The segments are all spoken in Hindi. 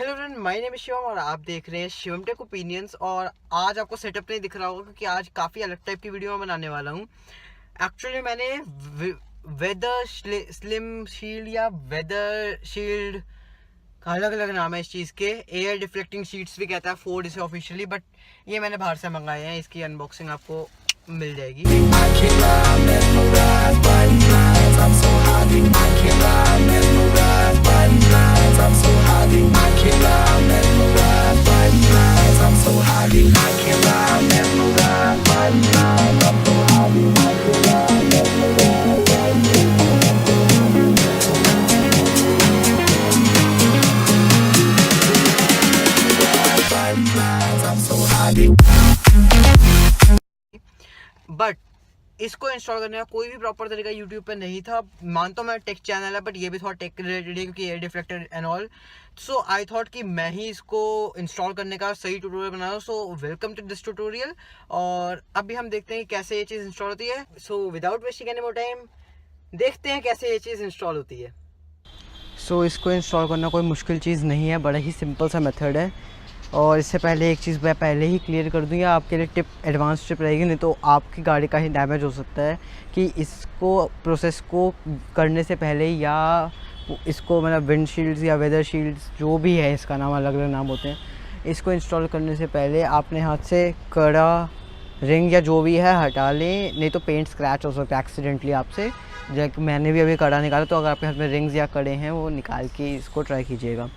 Hello friend, my name is Shivam और आप देख रहे हैं शिवम टेक ओपिनियंस। और आज आपको सेटअप नहीं दिख रहा होगा क्योंकि आज काफ़ी अलग टाइप की वीडियो मैं बनाने वाला हूँ। एक्चुअली मैंने वेदर स्लिम शील्ड या वेदर शील्ड का अलग अलग नाम है इस चीज़ के। एयर डिफ्लेक्टिंग शीट्स भी कहता है फोर्ड इसे ऑफिशियली, बट ये मैंने बाहर से मंगाए हैं। इसकी अनबॉक्सिंग आपको मिल जाएगी। बट इसको इंस्टॉल करने का कोई भी प्रॉपर तरीका यूट्यूब पे नहीं था। मानता हूँ मैं टेक चैनल है, बट ये भी थोड़ा टेक रिलेटेड है क्योंकि air deflector and all. So I thought कि मैं ही इसको इंस्टॉल करने का सही ट्यूटोरियल बना रहा हूँ। So welcome to this tutorial. और अभी हम देखते हैं कैसे ये चीज़ इंस्टॉल होती है। So without wasting any more time देखते हैं कैसे ये चीज़ इंस्टॉल होती है। सो इसको इंस्टॉल करना कोई मुश्किल चीज़ नहीं है, बड़ा ही सिंपल सा मेथड है। और इससे पहले एक चीज़ मैं पहले ही क्लियर कर दूँ, या आपके लिए टिप एडवांस टिप रहेगी, नहीं तो आपकी गाड़ी का ही डैमेज हो सकता है। कि इसको प्रोसेस को करने से पहले या इसको मतलब विंडशील्ड्स या वेदर शील्ड्स जो भी है, इसका नाम अलग अलग नाम होते हैं, इसको इंस्टॉल करने से पहले आपने हाथ से कड़ा रिंग या जो भी है हटा लें, नहीं तो पेंट स्क्रैच हो सकता है एक्सीडेंटली आपसे। जैसे मैंने भी अभी कड़ा निकाला, तो अगर आपके हाथ में रिंग्स या कड़े हैं वो निकाल के इसको ट्राई कीजिएगा।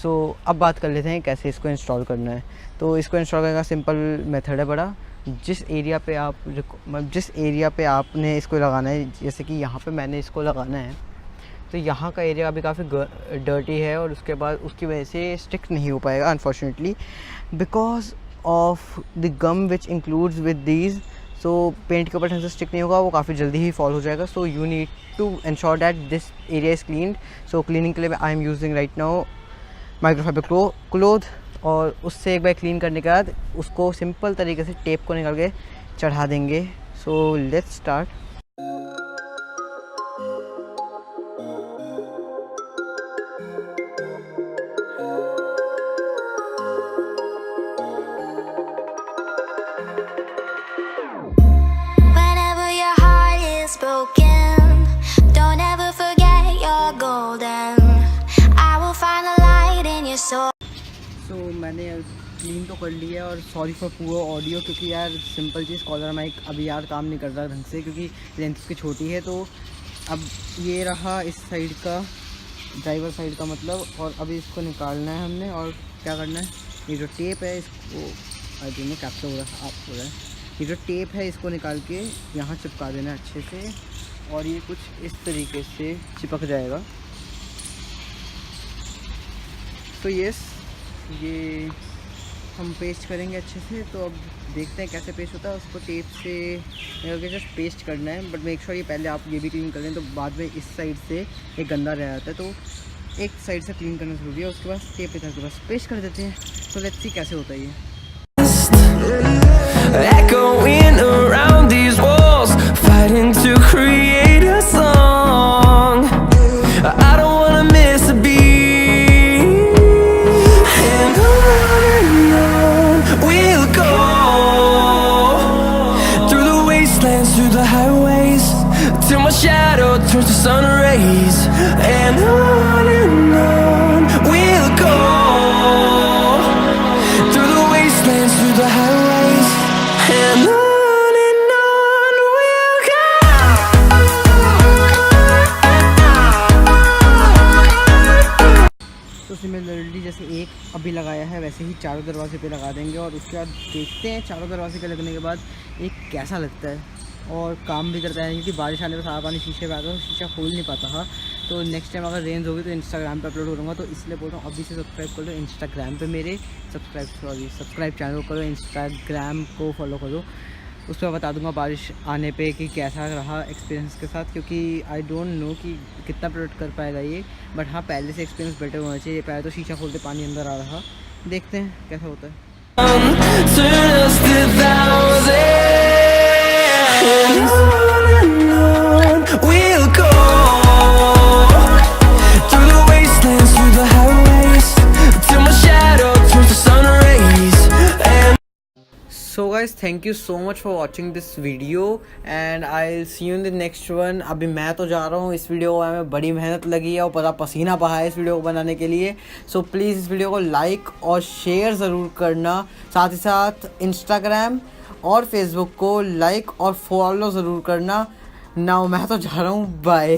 सो अब बात कर लेते हैं कैसे इसको इंस्टॉल करना है। तो इसको इंस्टॉल करने का सिंपल मेथड है बड़ा। जिस एरिया पे आपने इसको लगाना है, जैसे कि यहाँ पे मैंने इसको लगाना है, तो यहाँ का एरिया अभी काफ़ी डर्टी है और उसके बाद उसकी वजह से स्टिक नहीं हो पाएगा unfortunately, because of the gum which includes with these. So paint के ऊपर ढंग से स्टिक नहीं होगा, वो काफ़ी जल्दी ही फॉल हो जाएगा। So you need to ensure that this area is cleaned. So cleaning के लिए I am using right now microfiber cloth. और उससे एक बार क्लीन करने के बाद उसको सिंपल तरीके से टेप को निकाल के चढ़ा देंगे। So let's start. Whenever your heart is broken, don't ever forget you're golden. I will find the light in your soul. सो मैंने क्लीन तो कर लिया है। और सॉरी फॉर पुअर ऑडियो, क्योंकि यार सिंपल चीज़ कॉलर माइक अभी यार काम नहीं कर रहा ढंग से, क्योंकि लेंथ उसकी छोटी है। तो अब ये रहा इस साइड का, ड्राइवर साइड का मतलब। और अभी इसको निकालना है हमने। और क्या करना है, ये जो टेप है इसको में कैप्चर हो रहा है, ये जो टेप है इसको निकाल के यहाँ चिपका देना है अच्छे से। और ये कुछ इस तरीके से चिपक जाएगा। तो ये हम पेस्ट करेंगे अच्छे से। तो अब देखते हैं कैसे पेस्ट होता है। उसको टेप से करके जस्ट पेस्ट करना है, बट मेक श्योर ये पहले आप ये भी क्लीन कर लें, तो बाद में इस साइड से एक गंदा रह जाता है। तो एक साइड से क्लीन करना ज़रूरी है। उसके बाद टेप के साथ बस पेस्ट कर देते हैं। तो लेट्स सी कैसे होता है ये। Echoing around these walls, fighting to create a song. I don't wanna miss a beat, and on we'll go, through the wastelands, through the highways, till my shadow turns to sun rays, and on we'll go, through the wastelands, through the highways, and on we'll go. तो सिमिलरली जैसे एक अभी लगाया है, वैसे ही चारों दरवाजे पे लगा देंगे। और उसके बाद देखते हैं चारों दरवाजे पे लगने के बाद एक कैसा लगता है और काम भी करता है। क्योंकि बारिश आने पर सारा पानी शीशे पे आता है, तो शीशा खोल नहीं पाता था। तो नेक्स्ट टाइम अगर रेंज होगी तो इंस्टाग्राम पे अपलोड करूँगा। तो इसलिए बोल रहा हूँ अभी से सब्सक्राइब कर लो इंस्टाग्राम पे मेरे, सब्सक्राइब चैनल को करो, इंस्टाग्राम को फॉलो करो। उस पर बता दूंगा बारिश आने पे कि कैसा रहा एक्सपीरियंस के साथ। क्योंकि आई डोंट नो कि कितना प्रोटेक्ट कर पाएगा ये, बट हाँ पहले से एक्सपीरियंस बेटर होना चाहिए। पहले तो शीशा खोलते पानी अंदर आ रहा। देखते हैं कैसा होता है। Turn us to thousands, and on we'll go, through the wastelands, through the highways, till my guys thank you so much for watching this video and I will see you in the next one. अभी मैं तो जा रहा हूँ, इस वीडियो को हमें बड़ी मेहनत लगी है और पता पसीना बहा है इस वीडियो को बनाने के लिए। सो प्लीज़ इस वीडियो को लाइक और शेयर ज़रूर करना, साथ ही साथ इंस्टाग्राम और फेसबुक को लाइक और फॉलो ज़रूर करना। नाउ मैं तो जा रहा हूँ, बाय।